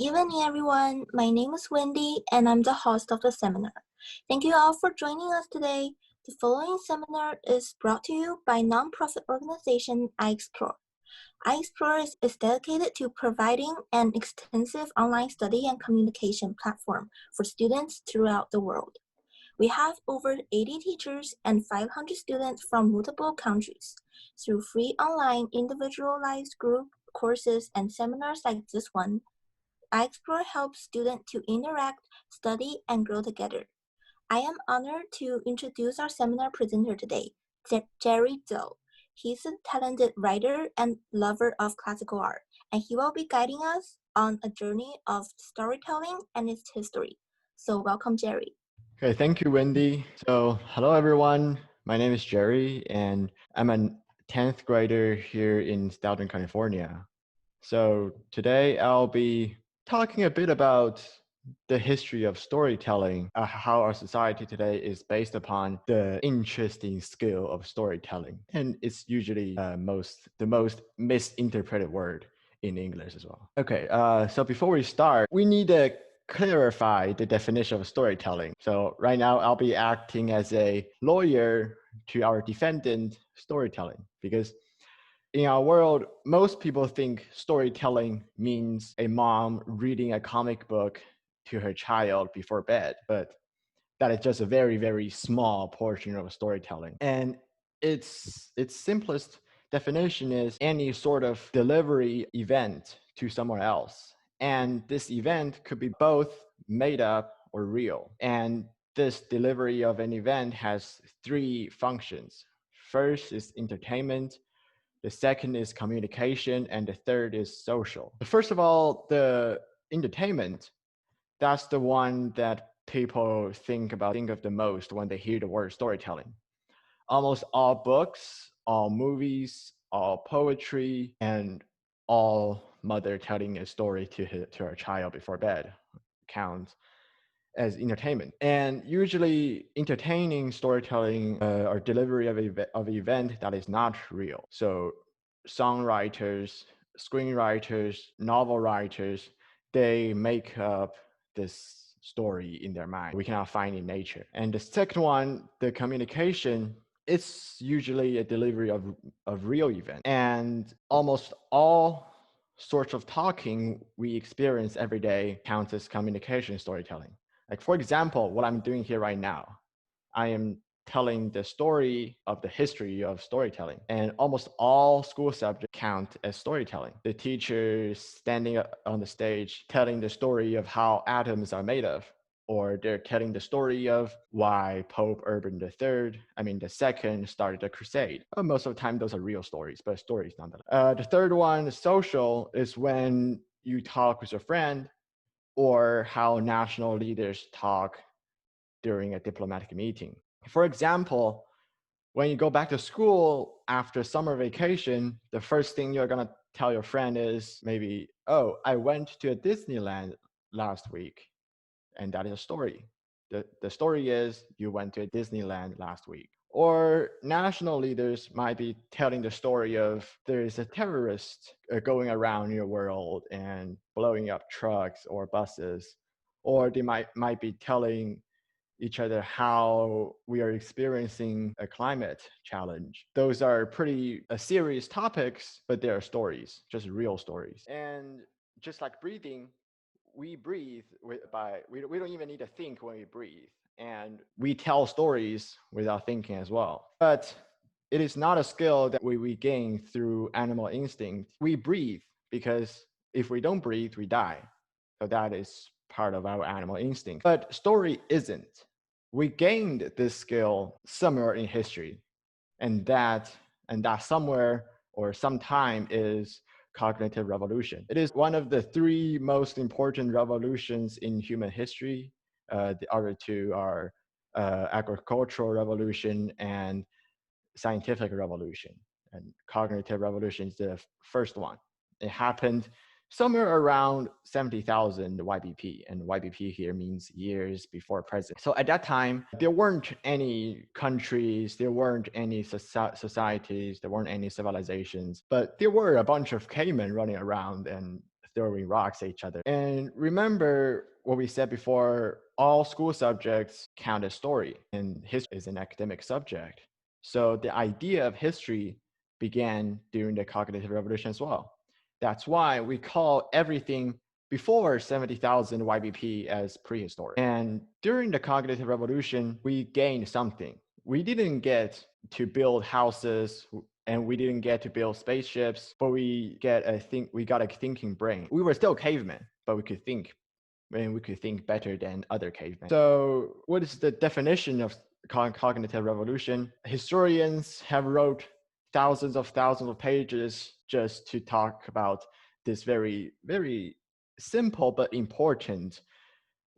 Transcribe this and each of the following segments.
evening, everyone. My name is Wendy, and I'm the host of the seminar. Thank you all for joining us today. The following seminar is brought to you by nonprofit organization iExplore. iExplore is dedicated to providing an extensive online study and communication platform for students throughout the world. We have over 80 teachers and 500 students from multiple countries. Through free online individualized group courses and seminars like this one, iExplore helps students to interact, study, and grow together. I am honored to introduce our seminar presenter today, Jerry Zou. He's a talented writer and lover of classical art, and he will be guiding us on a journey of storytelling and its history. So welcome, Jerry. Okay, thank you, Wendy. So, hello, everyone. My name is Jerry, and I'm a 10th grader here in Southern California. So, today I'll be talking a bit about the history of storytelling, how our society today is based upon the interesting skill of storytelling. And it's usually the most misinterpreted word in English as well. Okay, so before we start, we need to clarify the definition of storytelling. So right now I'll be acting as a lawyer to our defendant storytelling, because in our world, most people think storytelling means a mom reading a comic book to her child before bed, but that is just a very, very small portion of storytelling. And its simplest definition is any sort of delivery event to someone else. And this event could be both made up or real. And this delivery of an event has three functions. First is entertainment, the second is communication, and the third is social. First of all, the entertainment, that's the one that people think of the most when they hear the word storytelling. Almost all books, all movies, all poetry, and all mother telling a story to her child before bed counts as entertainment. And usually entertaining storytelling or delivery of an event that is not real. So songwriters, screenwriters, novel writers, they make up this story in their mind. We cannot find in nature. And the second one, the communication, it's usually a delivery of real event. And almost all sorts of talking we experience every day counts as communication storytelling. Like, for example, what I'm doing here right now, I am telling the story of the history of storytelling. And almost all school subjects count as storytelling. The teachers standing on the stage telling the story of how atoms are made of, or they're telling the story of why Pope Urban the second started a crusade. Most of the time, those are real stories, but stories nonetheless. The third one, social, is when you talk with your friend, or how national leaders talk during a diplomatic meeting. For example, when you go back to school after summer vacation, the first thing you're going to tell your friend is maybe, oh, I went to a Disneyland last week. And that is a story. The story is you went to a Disneyland last week. Or national leaders might be telling the story of there is a terrorist going around your world and blowing up trucks or buses. Or they might be telling each other how we are experiencing a climate challenge. Those are pretty serious topics, but they are stories, just real stories. And just like breathing, we breathe we don't even need to think when we breathe, and we tell stories without thinking as well. But it is not a skill that we gain through animal instinct. We breathe because if we don't breathe, we die. So that is part of our animal instinct. But story isn't. We gained this skill somewhere in history, and that somewhere or sometime is cognitive revolution. It is one of the three most important revolutions in human history. The other two are agricultural revolution and scientific revolution. And cognitive revolution is the first one. It happened somewhere around 70,000 YBP, and YBP here means years before present. So at that time, there weren't any countries, there weren't any societies, there weren't any civilizations, but there were a bunch of cavemen running around and throwing rocks at each other. And remember what we said before, all school subjects count as story, and history is an academic subject. So the idea of history began during the cognitive revolution as well. That's why we call everything before 70,000 YBP as prehistoric. And during the cognitive revolution, we gained something. We didn't get to build houses and we didn't get to build spaceships, but we got a thinking brain. We were still cavemen, but we could think, and we could think better than other cavemen. So what is the definition of cognitive revolution? Historians have wrote thousands of pages just to talk about this very, very simple but important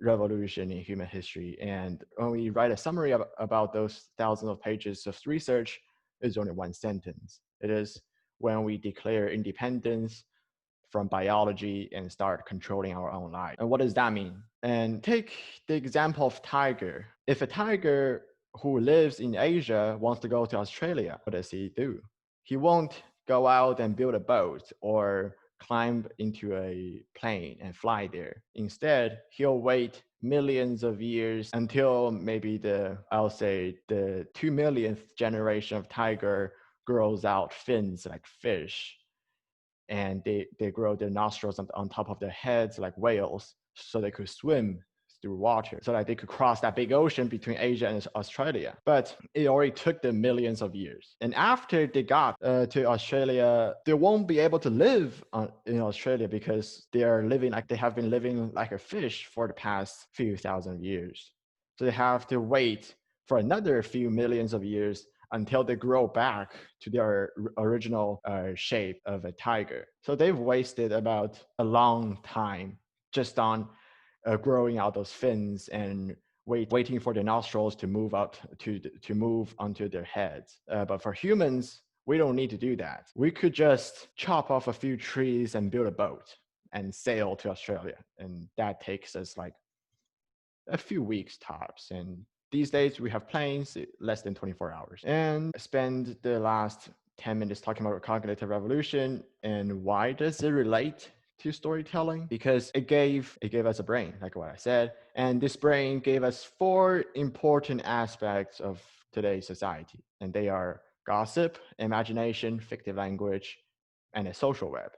revolution in human history. And when we write a summary about those thousands of pages of research, it's only one sentence. It is when we declare independence from biology and start controlling our own life. And what does that mean? And take the example of tiger. If a tiger who lives in Asia wants to go to Australia, what does he do? He won't go out and build a boat or climb into a plane and fly there. Instead, he'll wait millions of years until maybe I'll say the 2 millionth generation of tiger grows out fins like fish, and they grow their nostrils on top of their heads like whales, so they could swim through water, so that they could cross that big ocean between Asia and Australia. But it already took them millions of years. And after they got to Australia, they won't be able to live in Australia because they have been living like a fish for the past few thousand years. So they have to wait for another few millions of years until they grow back to their original shape of a tiger. So they've wasted about a long time just on growing out those fins and waiting for their nostrils to move up to move onto their heads. But for humans, we don't need to do that. We could just chop off a few trees and build a boat and sail to Australia, and that takes us like a few weeks tops. And these days we have planes less than 24 hours. And spend the last 10 minutes talking about cognitive revolution and why does it relate to storytelling? Because it gave us a brain, like what I said, and this brain gave us 4 important aspects of today's society, and they are gossip, imagination, fictive language, and a social web,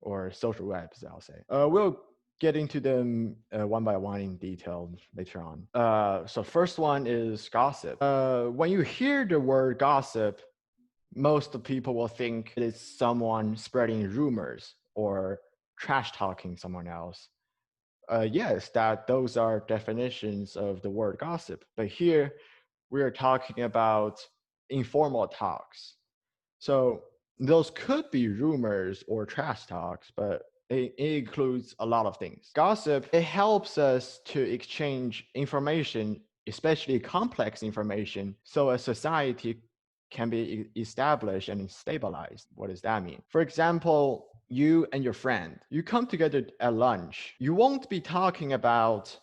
or social webs, I'll say. We'll get into them one by one in detail later on. So first one is gossip. When you hear the word gossip, most people will think it is someone spreading rumors or trash talking someone else. Yes, those are definitions of the word gossip. But here we are talking about informal talks. So those could be rumors or trash talks, but it includes a lot of things. Gossip, it helps us to exchange information, especially complex information, so a society can be established and stabilized. What does that mean? For example, you and your friend, you come together at lunch. You won't be talking about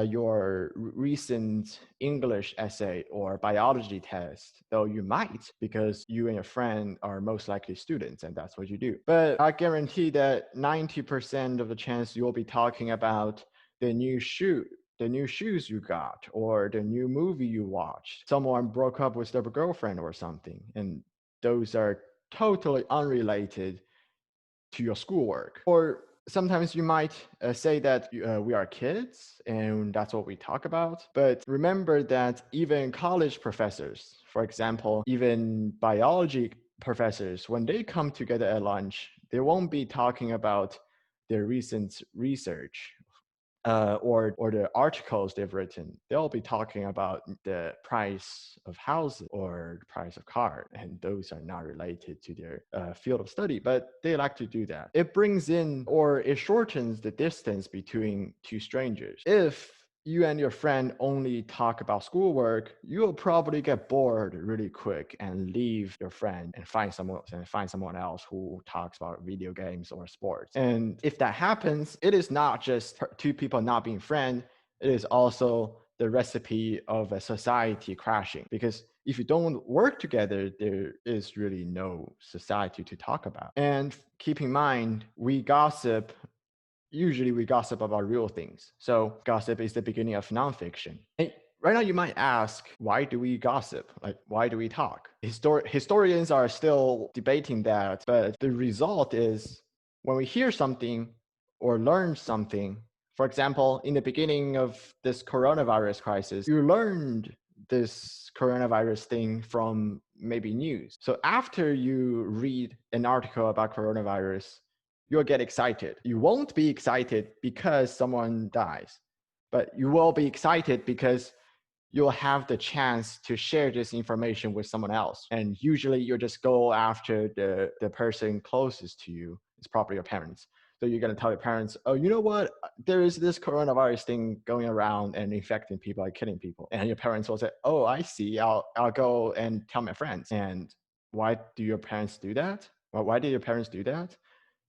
your recent English essay or biology test, though you might, because you and your friend are most likely students and that's what you do. But I guarantee that 90% of the chance you'll be talking about the new shoes you got, or the new movie you watched. Someone broke up with their girlfriend or something, and those are totally unrelated to your schoolwork. Or sometimes you might say that we are kids and that's what we talk about. But remember that even college professors, for example, even biology professors, when they come together at lunch, they won't be talking about their recent research or the articles they've written. They'll be talking about the price of houses or the price of cars, and those are not related to their field of study, but they like to do that. It brings in, or it shortens the distance between two strangers. If you and your friend only talk about schoolwork, you'll probably get bored really quick and leave your friend and find someone else who talks about video games or sports. And if that happens, it is not just 2 people not being friends, it is also the recipe of a society crashing. Because if you don't work together, there is really no society to talk about. And keep in mind, usually we gossip about real things. So gossip is the beginning of nonfiction. And right now you might ask, why do we gossip? Like, why do we talk? Historians are still debating that, but the result is when we hear something or learn something, for example, in the beginning of this coronavirus crisis, you learned this coronavirus thing from maybe news. So after you read an article about coronavirus, you'll get excited. You won't be excited because someone dies, but you will be excited because you'll have the chance to share this information with someone else. And usually you'll just go after the person closest to you. It's probably your parents. So you're going to tell your parents, oh, you know what? There is this coronavirus thing going around and infecting people, like killing people. And your parents will say, oh, I see. I'll go and tell my friends. And why do your parents do that? Well, why did your parents do that?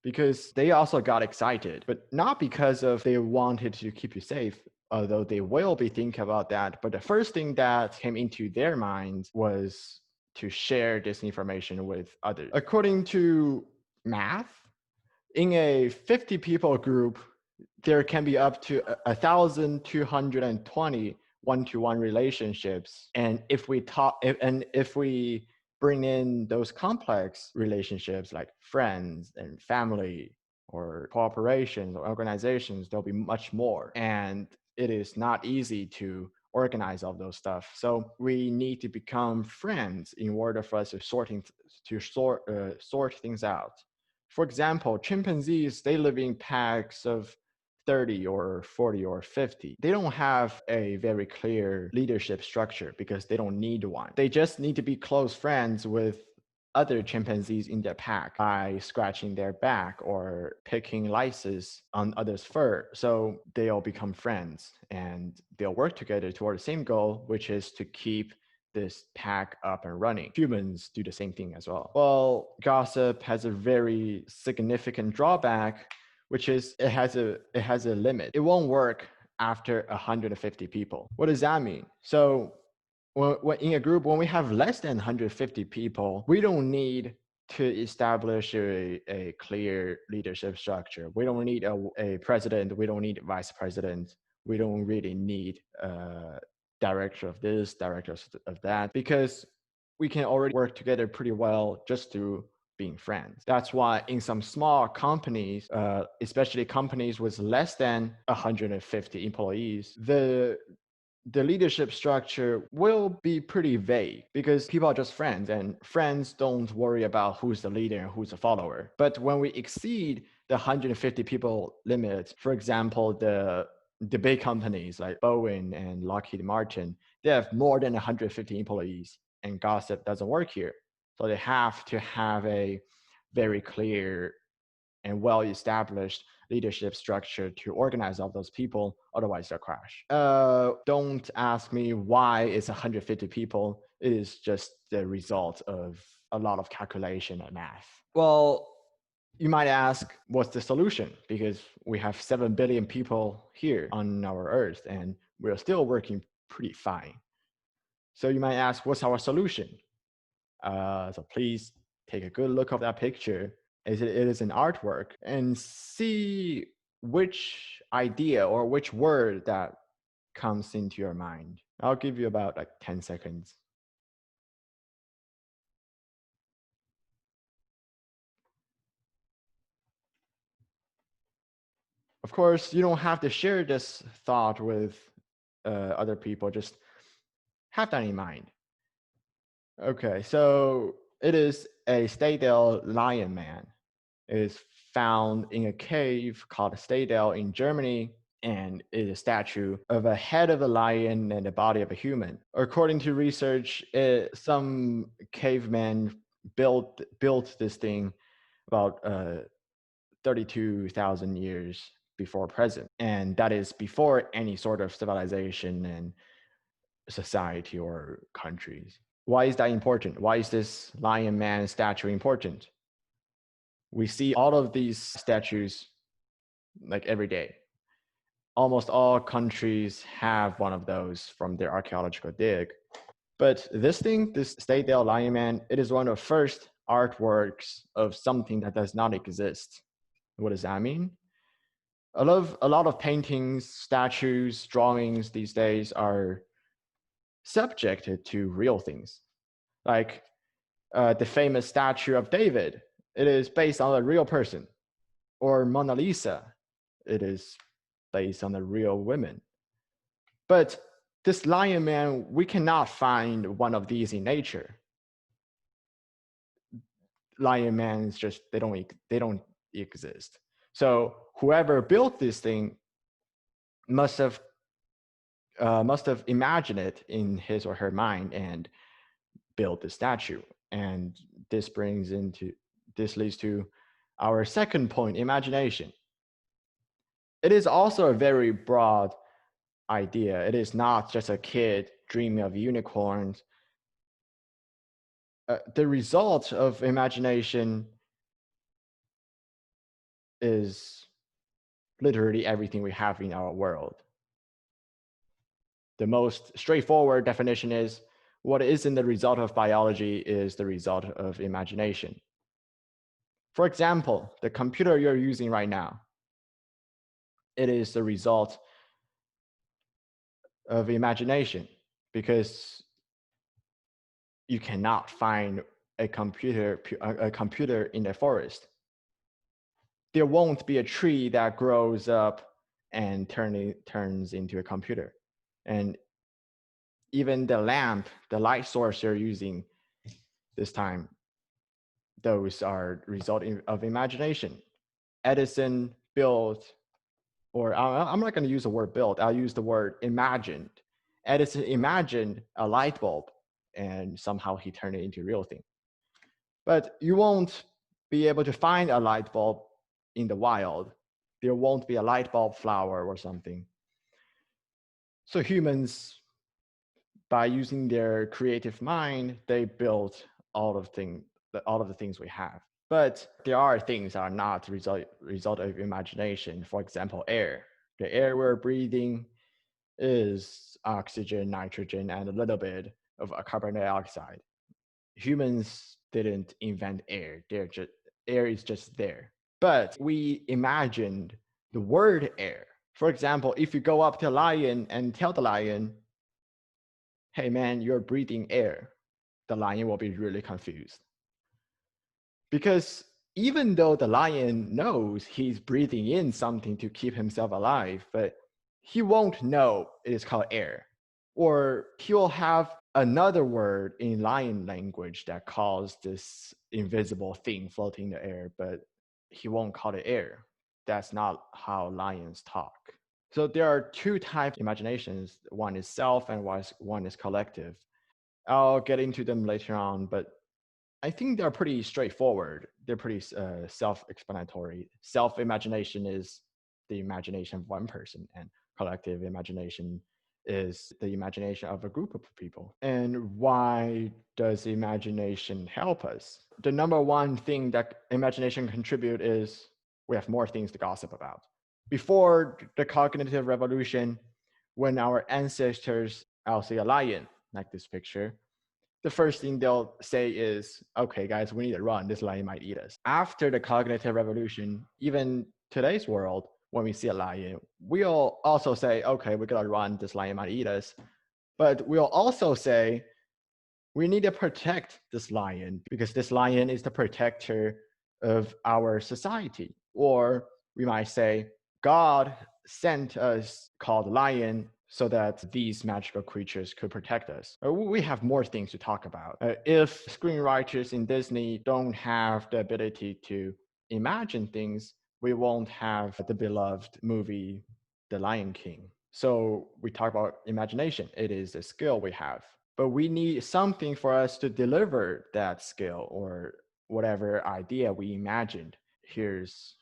Because they also got excited, but not because of they wanted to keep you safe, although they will be thinking about that. But the first thing that came into their minds was to share this information with others. According to math, in a 50 people group, there can be up to 1,220 one-to-one relationships. And if we bring in those complex relationships like friends and family or corporations or organizations, there'll be much more. And it is not easy to organize all those stuff. So we need to become friends in order for us to sort things out. For example, chimpanzees, they live in packs of 30 or 40 or 50. They don't have a very clear leadership structure because they don't need one. They just need to be close friends with other chimpanzees in their pack by scratching their back or picking lices on others' fur. So they'll become friends and they'll work together toward the same goal, which is to keep this pack up and running. Humans do the same thing as well. Well, gossip has a very significant drawback, which is it has a limit. It won't work after 150 people. What does that mean? So when in a group, when we have less than 150 people, we don't need to establish a clear leadership structure. We don't need a president. We don't need a vice president. We don't really need a director of this, director of that, because we can already work together pretty well just through being friends. That's why in some small companies, especially companies with less than 150 employees, the leadership structure will be pretty vague because people are just friends and friends don't worry about who's the leader and who's the follower. But when we exceed the 150 people limit, for example, the big companies like Boeing and Lockheed Martin, they have more than 150 employees and gossip doesn't work here. So they have to have a very clear and well-established leadership structure to organize all those people, otherwise they'll crash. Don't ask me why it's 150 people. It is just the result of a lot of calculation and math. Well, you might ask, what's the solution? Because we have 7 billion people here on our Earth and we're still working pretty fine. So you might ask, what's our solution? So please take a good look at that picture. It is an artwork and see which idea or which word that comes into your mind. I'll give you about like 10 seconds. Of course, you don't have to share this thought with other people. Just have that in mind. Okay, so it is a Stadel lion man. It is found in a cave called Stadel in Germany, and it is a statue of a head of a lion and the body of a human. According to research, some cavemen built this thing about 32,000 years before present, and that is before any sort of civilization and society or countries. Why is that important? Why is this lion man statue important? We see all of these statues like every day. Almost all countries have one of those from their archaeological dig. But this thing, this Stay-Dale Lion Man, it is one of the first artworks of something that does not exist. What does that mean? A lot of paintings, statues, drawings these days are subjected to real things. Like the famous statue of David, it is based on a real person. Or Mona Lisa, it is based on a real woman. But this lion man, we cannot find one of these in nature. Lion man is just they don't exist. So whoever built this thing must have imagined it in his or her mind and built the statue. And this leads to our second point, imagination. It is also a very broad idea. It is not just a kid dreaming of unicorns. The result of imagination is literally everything we have in our world. The most straightforward definition is what isn't the result of biology is the result of imagination. For example, the computer you're using right now, it is the result of imagination because you cannot find a computer in the forest. There won't be a tree that grows up and turns into a computer. And even the lamp, the light source you're using this time, those are result of imagination. Edison built, or I'm not going to use the word built, I'll use the word imagined. Edison imagined a light bulb and somehow he turned it into a real thing. But you won't be able to find a light bulb in the wild. There won't be a light bulb flower or something. So humans, by using their creative mind, they built all of the things we have. But there are things that are not result of imagination. For example, air. The air we're breathing is oxygen, nitrogen, and a little bit of carbon dioxide. Humans didn't invent air. Air is just there. But we imagined the word air. For example, if you go up to a lion and tell the lion, hey man, you're breathing air, the lion will be really confused. Because even though the lion knows he's breathing in something to keep himself alive, but he won't know it is called air. Or he'll have another word in lion language that calls this invisible thing floating in the air, but he won't call it air. That's not how lions talk. So there are two types of imaginations. One is self and one is collective. I'll get into them later on, but I think they're pretty straightforward. They're pretty self-explanatory. Self-imagination is the imagination of one person, and collective imagination is the imagination of a group of people. And why does imagination help us? The number one thing that imagination contribute is we have more things to gossip about. Before the cognitive revolution, when our ancestors, I'll say a lion, like this picture, the first thing they'll say is, okay, guys, we need to run. This lion might eat us. After the cognitive revolution, even today's world, when we see a lion, we'll also say, okay, we gotta run. This lion might eat us. But we'll also say, we need to protect this lion because this lion is the protector of our society. Or we might say, God sent us called lion so that these magical creatures could protect us. We have more things to talk about. If screenwriters in Disney don't have the ability to imagine things, we won't have the beloved movie, The Lion King. So we talk about imagination. It is a skill we have, but we need something for us to deliver that skill or whatever idea we imagined. Here's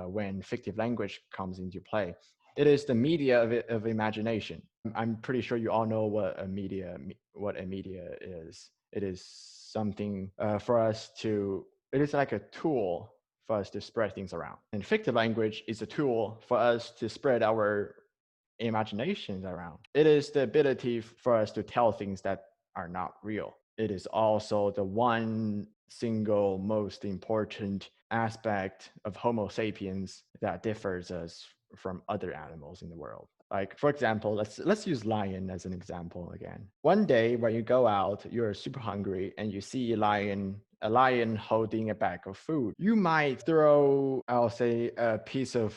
when fictive language comes into play. It is the media of imagination. I'm pretty sure you all know what a media is. It is something for us to. It is like a tool for us to spread things around. And fictive language is a tool for us to spread our imaginations around. It is the ability for us to tell things that are not real. It is also the one single most important aspect of Homo sapiens that differs us from other animals in the world. Like for example, let's use lion as an example again. One day when you go out, you're super hungry and you see a lion holding a bag of food. You might throw, I'll say, a piece of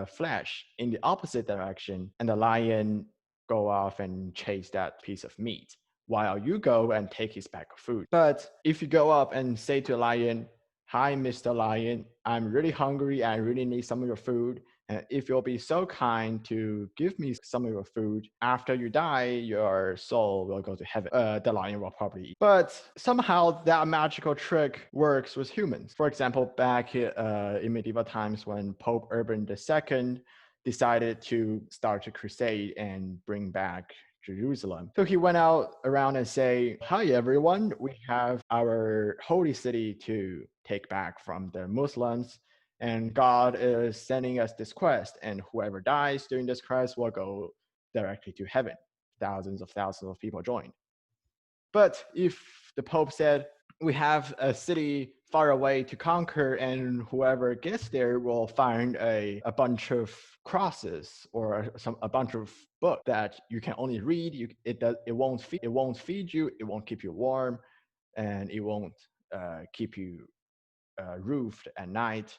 flesh in the opposite direction, and the lion go off and chase that piece of meat while you go and take his bag of food. But if you go up and say to a lion, "Hi, Mr. Lion, I'm really hungry. I really need some of your food. And if you'll be so kind to give me some of your food, after you die, your soul will go to heaven." The lion will probably eat. But somehow that magical trick works with humans. For example, back in medieval times when Pope Urban II decided to start a crusade and bring back Jerusalem. So he went out around and say, "Hi everyone, we have our holy city to take back from the Muslims, and God is sending us this quest, and whoever dies during this quest will go directly to heaven." Thousands of people joined. But if the Pope said, "We have a city far away to conquer, and whoever gets there will find a bunch of crosses or a bunch of books that you can only read. It won't feed you, it won't keep you warm, and it won't keep you roofed at night."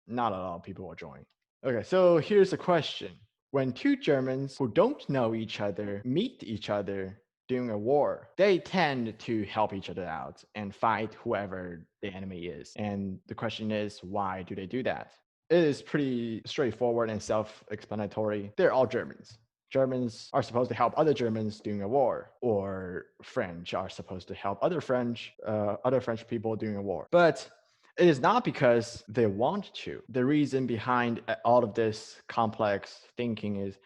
Not a lot of people will join. Okay, so here's a question. When two Germans who don't know each other meet each other during a war, they tend to help each other out and fight whoever the enemy is. And the question is, why do they do that? It is pretty straightforward and self-explanatory. They're all Germans. Germans are supposed to help other Germans during a war, or French are supposed to help other French people during a war. But it is not because they want to. The reason behind all of this complex thinking is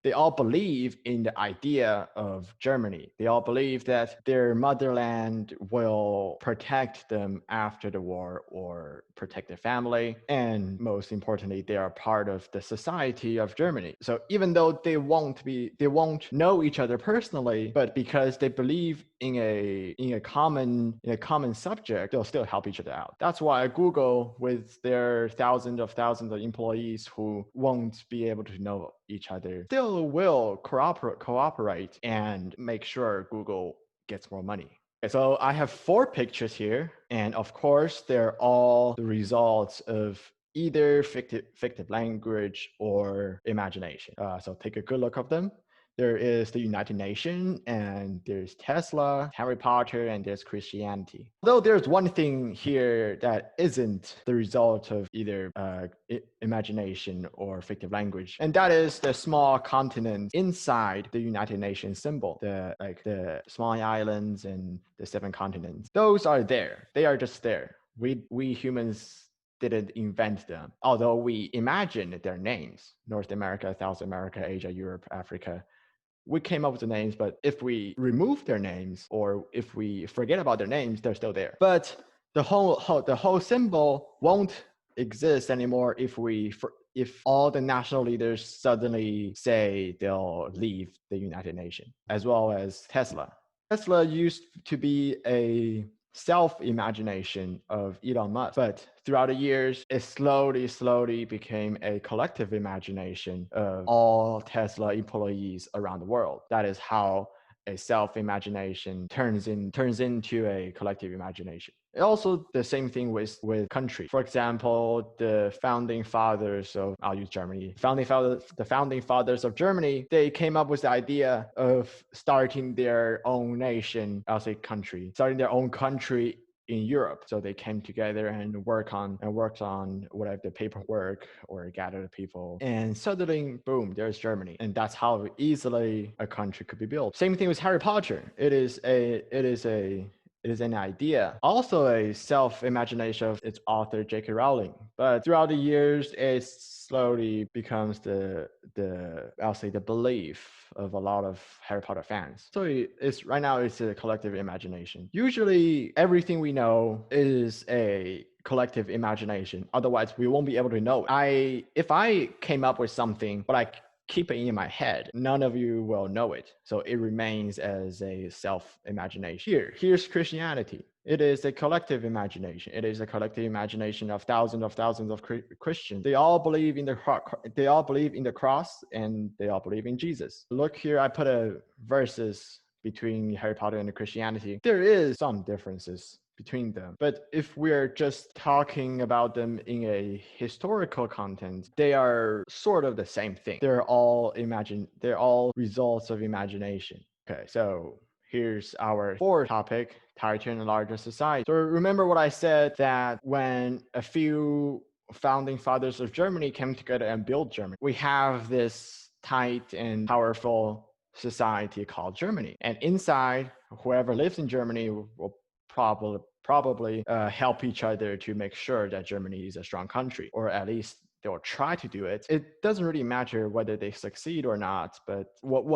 they all believe in the idea of Germany. They all believe that their motherland will protect them after the war or protect their family. And most importantly, they are part of the society of Germany. So even though they won't know each other personally, but because they believe in a common subject, they'll still help each other out. That's why Google, with their thousands of employees who won't be able to know each other, still will cooperate and make sure Google gets more money. Okay, so I have 4 pictures here, and of course they're all the results of either fictive language or imagination. So take a good look at them. There is the United Nations, and there's Tesla, Harry Potter, and there's Christianity. Though there's one thing here that isn't the result of either imagination or fictive language, and that is the small continent inside the United Nations symbol, the small islands and the 7 continents. Those are there. They are just there. We humans didn't invent them, although we imagined their names: North America, South America, Asia, Europe, Africa. We came up with the names, but if we remove their names or if we forget about their names, they're still there. But the whole symbol won't exist anymore if all the national leaders suddenly say they'll leave the United Nations, as well as Tesla. Tesla used to be a self-imagination of Elon Musk, but throughout the years, it slowly became a collective imagination of all Tesla employees around the world. That is how a self-imagination turns into a collective imagination. Also, the same thing with country. For example, the founding fathers of, I'll use Germany, the founding fathers of Germany, they came up with the idea of starting their own nation, I'll say country, starting their own country in Europe. So they came together and worked on whatever the paperwork or gather the people. And suddenly, boom, there's Germany. And that's how easily a country could be built. Same thing with Harry Potter. It is an idea, also a self-imagination of its author, J.K. Rowling. But throughout the years, it slowly becomes the I'll say the belief of a lot of Harry Potter fans. So right now it's a collective imagination. Usually everything we know is a collective imagination. Otherwise we won't be able to know. If I came up with something, but keep it in my head, none of you will know it. So it remains as a self-imagination. Here's Christianity. It is a collective imagination. It is a collective imagination of thousands of Christians. They all believe in the cross, and they all believe in Jesus. Look here, I put a verses between Harry Potter and Christianity. There is some differences between them. But if we're just talking about them in a historical content, they are sort of the same thing. They're all results of imagination. Okay, so here's our fourth topic, tighter and larger society. So remember what I said, that when a few founding fathers of Germany came together and built Germany, we have this tight and powerful society called Germany. And inside, whoever lives in Germany will probably help each other to make sure that Germany is a strong country, or at least they'll try to do it. It doesn't really matter whether they succeed or not, but what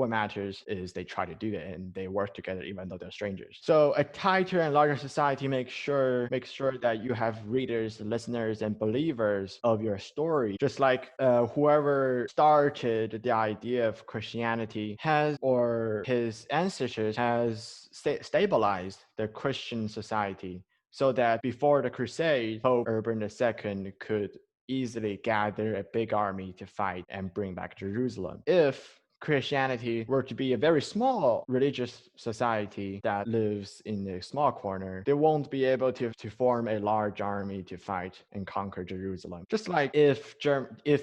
matters is they try to do it and they work together even though they're strangers. So a tighter and larger society makes sure that you have readers, listeners, and believers of your story. Just like whoever started the idea of Christianity or his ancestors has stabilized the Christian society, so that before the Crusade, Pope Urban II could easily gather a big army to fight and bring back Jerusalem. If Christianity were to be a very small religious society that lives in a small corner, they won't be able to form a large army to fight and conquer Jerusalem. Just like if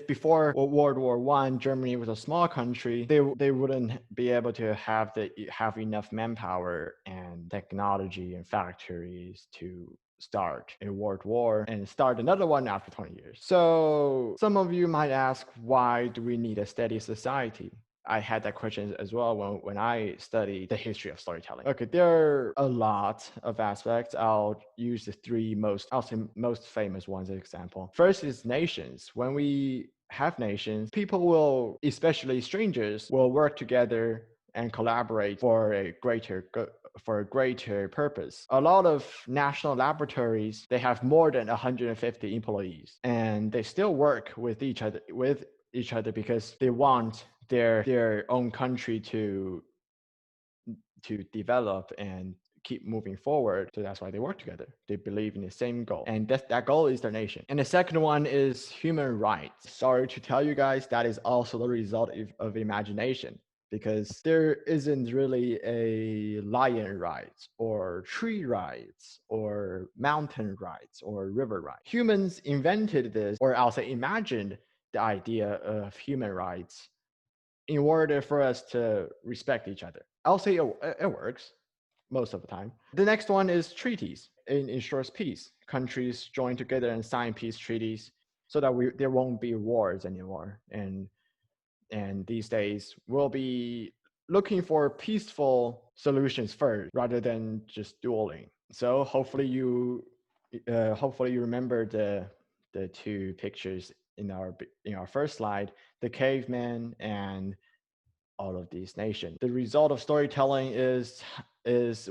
before World War I, Germany was a small country, they wouldn't be able to have enough manpower and technology and factories to start a world war and start another one after 20 years. So some of you might ask, why do we need a steady society? I had that question as well when I studied the history of storytelling. Okay, there are a lot of aspects. I'll use the most famous ones as example. First is nations. When we have nations, people will, especially strangers, will work together and collaborate for a greater purpose. A lot of national laboratories, they have more than 150 employees, and they still work with each other because they want their own country to develop and keep moving forward. So that's why they work together. They believe in the same goal, and that goal is their nation. And the second one is human rights. Sorry to tell you guys, that is also the result of imagination, because there isn't really a lion rights or tree rights or mountain rights or river rights. Humans invented this, or I'll say imagined the idea of human rights in order for us to respect each other. I'll say it works most of the time. The next one is treaties. It ensures peace. Countries join together and sign peace treaties so that there won't be wars anymore. And these days we'll be looking for peaceful solutions first rather than just dueling. So hopefully you remember the two pictures in our first slide, the caveman and all of these nations. The result of storytelling is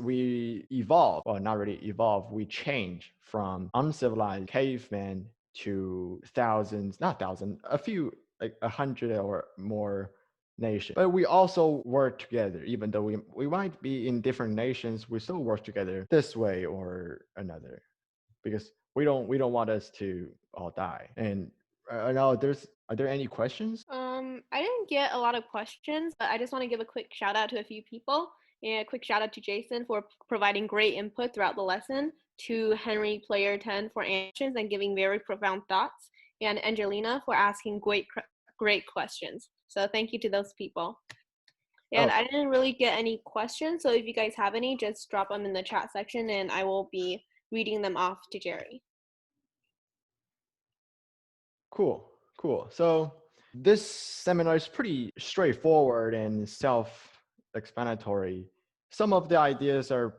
we evolve, well, not really evolve, we change from uncivilized cavemen to a few, like 100 or more nations. But we also work together, even though we might be in different nations, we still work together this way or another, because we don't want us to all die. And now are there any questions? I didn't get a lot of questions, but I just want to give a quick shout out to a few people. And a quick shout out to Jason for providing great input throughout the lesson, to Henry Player 10 for answers and giving very profound thoughts, and Angelina for asking great questions. So thank you to those people. And Oh, I didn't really get any questions, so if you guys have any, just drop them in the chat section and I will be reading them off to Jerry. cool. So this seminar is pretty straightforward and self-explanatory. Some of the ideas are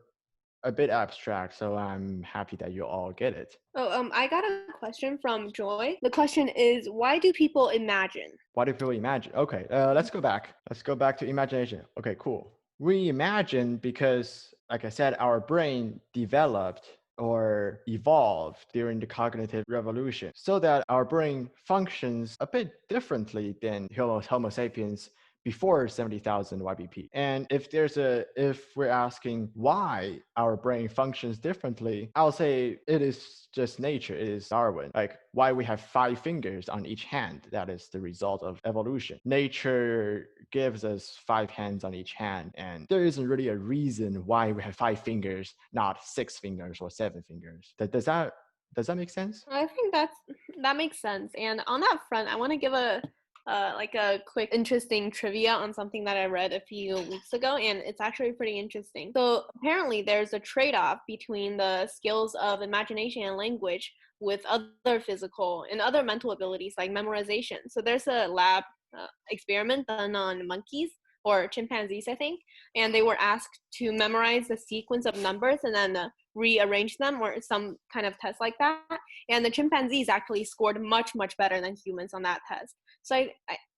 a bit abstract, so I'm happy that you all get it. Oh, I got a question from Joy. The question is, why do people imagine? Why do people imagine? Okay, let's go back. Let's go back to imagination. Okay, cool. We imagine because, like I said, our brain developed or evolved during the cognitive revolution so that our brain functions a bit differently than Homo sapiens before 70,000 YBP. And if we're asking why our brain functions differently, I'll say it is just nature, it is Darwin. Like why we have 5 fingers on each hand, that is the result of evolution. Nature gives us 5 hands on each hand, and there isn't really a reason why we have 5 fingers, not 6 fingers or 7 fingers. Does that make sense? I think that makes sense. And on that front, I want to give a like a quick interesting trivia on something that I read a few weeks ago, and it's actually pretty interesting. So apparently there's a trade-off between the skills of imagination and language with other physical and other mental abilities like memorization. So there's a lab experiment done on monkeys or chimpanzees, I think, and they were asked to memorize the sequence of numbers and then rearrange them or some kind of test like that. And the chimpanzees actually scored much better than humans on that test. So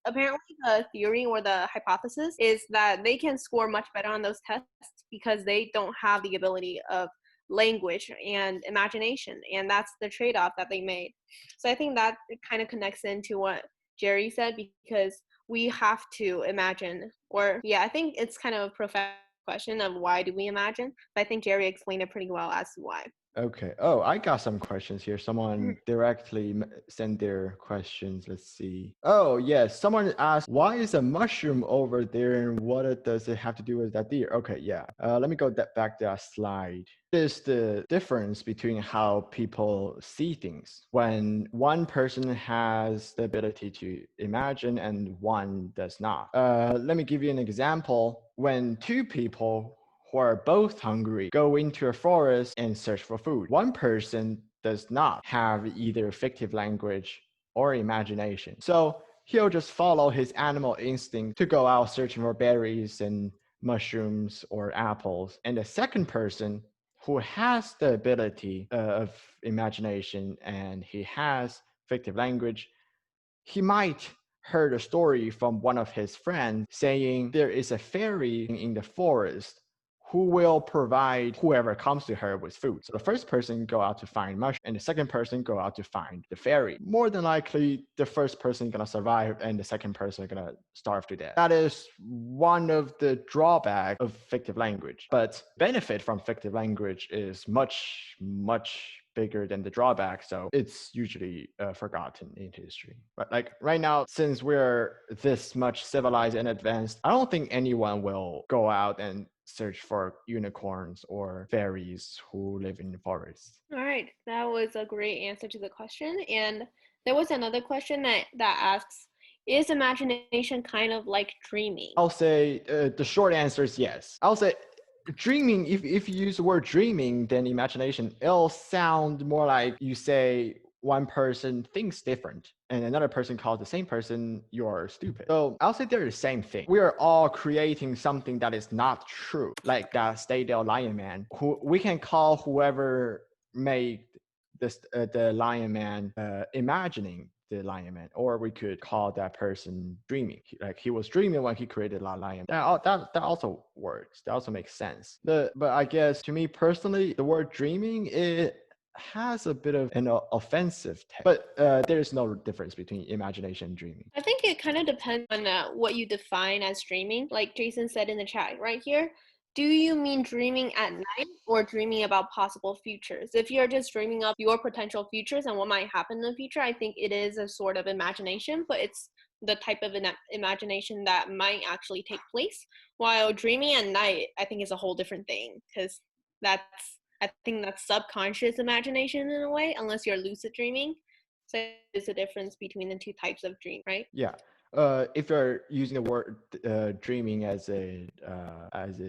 apparently the theory or the hypothesis is that they can score much better on those tests because they don't have the ability of language and imagination, and that's the trade-off that they made. So I think that kind of connects into what Jerry said, because we have to imagine, or yeah, I think it's kind of a profound question of why do we imagine, but I think Jerry explained it pretty well as to why. Okay. Oh, I got some questions here. Someone directly sent their questions. Let's see. Oh, yes. Someone asked, why is a mushroom over there and what does it have to do with that deer? Okay, yeah. Let me go back to that slide. Is the difference between how people see things when one person has the ability to imagine and one does not. Let me give you an example. When 2 people who are both hungry go into a forest and search for food, one person does not have either fictive language or imagination. So he'll just follow his animal instinct to go out searching for berries and mushrooms or apples. And the second person who has the ability of imagination and he has fictive language, he might heard a story from one of his friends saying there is a fairy in the forest who will provide whoever comes to her with food. So the first person go out to find mush, and the second person go out to find the fairy. More than likely, the first person gonna survive, and the second person gonna starve to death. That is one of the drawbacks of fictive language. But benefit from fictive language is much bigger than the drawback, so it's usually forgotten in history. But like right now, since we're this much civilized and advanced, I don't think anyone will go out and search for unicorns or fairies who live in the forest. All right, that was a great answer to the question. And there was another question that asks, is imagination kind of like dreaming? I'll say the short answer is yes. I'll say dreaming, if you use the word dreaming, then imagination, it'll sound more like you say one person thinks different and another person calls the same person you're stupid. So I'll say they're the same thing. We are all creating something that is not true, like that Stay-There Lion Man, who we can call whoever made this the Lion Man imagining the Lion Man, or we could call that person dreaming. Like he was dreaming when he created La Lion. That also works. That also makes sense. But I guess to me personally, the word dreaming, it has a bit of an offensive tag. But there is no difference between imagination and dreaming. I think it kind of depends on what you define as dreaming. Like Jason said in the chat right here, do you mean dreaming at night or dreaming about possible futures? If you're just dreaming up your potential futures and what might happen in the future, I think it is a sort of imagination, but it's the type of imagination that might actually take place. While dreaming at night, I think is a whole different thing, because I think that's subconscious imagination in a way, unless you're lucid dreaming. So there's a difference between the two types of dream, right? Yeah. If you're using the word dreaming as a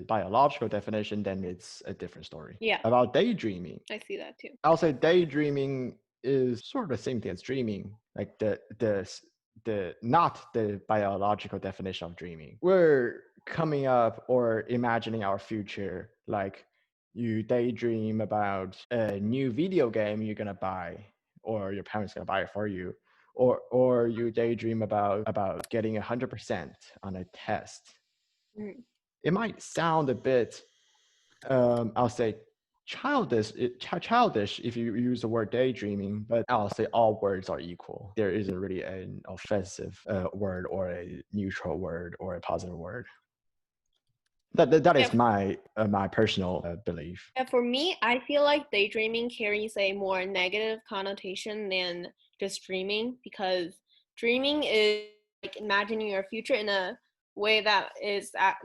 biological definition, then it's a different story. Yeah. About daydreaming, I see that too. I'll say daydreaming is sort of the same thing as dreaming, like the not the biological definition of dreaming. We're coming up or imagining our future, like you daydream about a new video game you're gonna buy, or your parents gonna buy it for you, or you daydream about getting 100% on a test. Mm. It might sound a bit, I'll say, childish if you use the word daydreaming, but I'll say all words are equal. There isn't really an offensive word or a neutral word or a positive word. That is my personal belief. Yeah, for me, I feel like daydreaming carries a more negative connotation than just dreaming, because dreaming is like imagining your future in a way that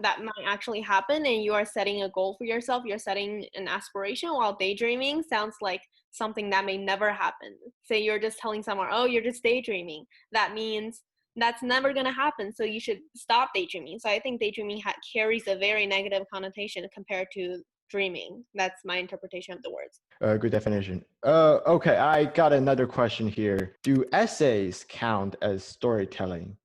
that might actually happen, and you are setting a goal for yourself. You're setting an aspiration, while daydreaming sounds like something that may never happen. Say you're just telling someone, "Oh, you're just daydreaming." That means that's never going to happen, so you should stop daydreaming. So I think daydreaming carries a very negative connotation compared to dreaming. That's my interpretation of the words. Good definition. Okay, I got another question here. Do essays count as storytelling?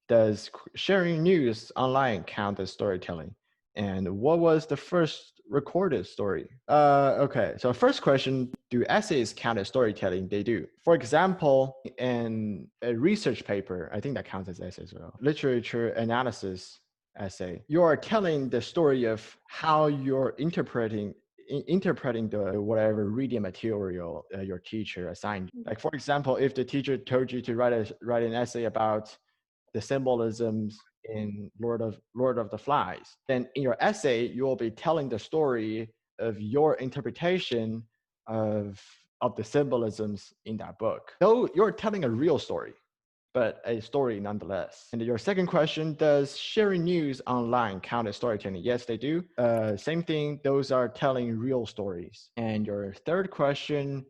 Does sharing news online count as storytelling? And what was the first recorded story? Okay, so first question, do essays count as storytelling? They do. For example, in a research paper, I think that counts as essay as well. Literature analysis essay, you are telling the story of how you're interpreting the whatever reading material your teacher assigned you. Like for example, if the teacher told you to write an essay about the symbolisms in Lord of the Flies, then in your essay you will be telling the story of your interpretation of the symbolisms in that book. Though you're telling a real story, but a story nonetheless. And your second question, does sharing news online count as storytelling? Yes, they do. Same thing, those are telling real stories. And your third question,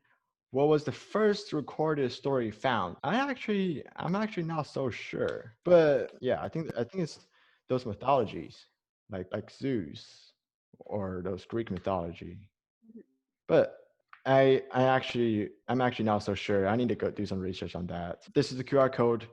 what was the first recorded story found? I'm actually not so sure. But yeah, I think it's those mythologies, like Zeus or those Greek mythology. But I'm actually not so sure. I need to go do some research on that. This is the QR code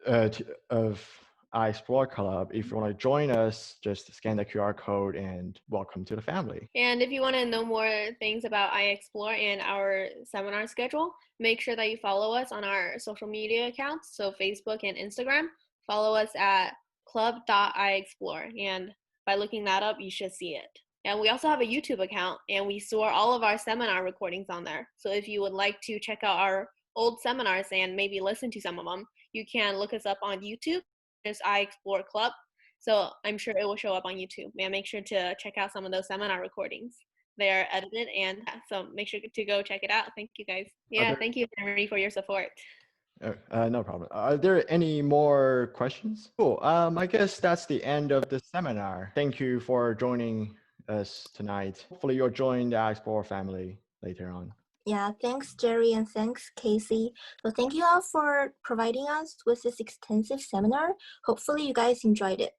of iExplore Club. If you want to join us, just scan the QR code and welcome to the family. And if you want to know more things about iExplore and our seminar schedule, make sure that you follow us on our social media accounts, so Facebook and Instagram. Follow us at club.iexplore, and by looking that up, you should see it. And we also have a YouTube account, and we store all of our seminar recordings on there. So if you would like to check out our old seminars and maybe listen to some of them, you can look us up on YouTube. There's iExplore Club. So I'm sure it will show up on YouTube. And make sure to check out some of those seminar recordings. They're edited, and so make sure to go check it out. Thank you guys. Yeah, thank you, Henry, for your support. No problem. Are there any more questions? Cool. I guess that's the end of the seminar. Thank you for joining us tonight. Hopefully you'll join the iExplore family later on. Yeah, thanks, Jerry, and thanks, Casey. So thank you all for providing us with this extensive seminar. Hopefully you guys enjoyed it.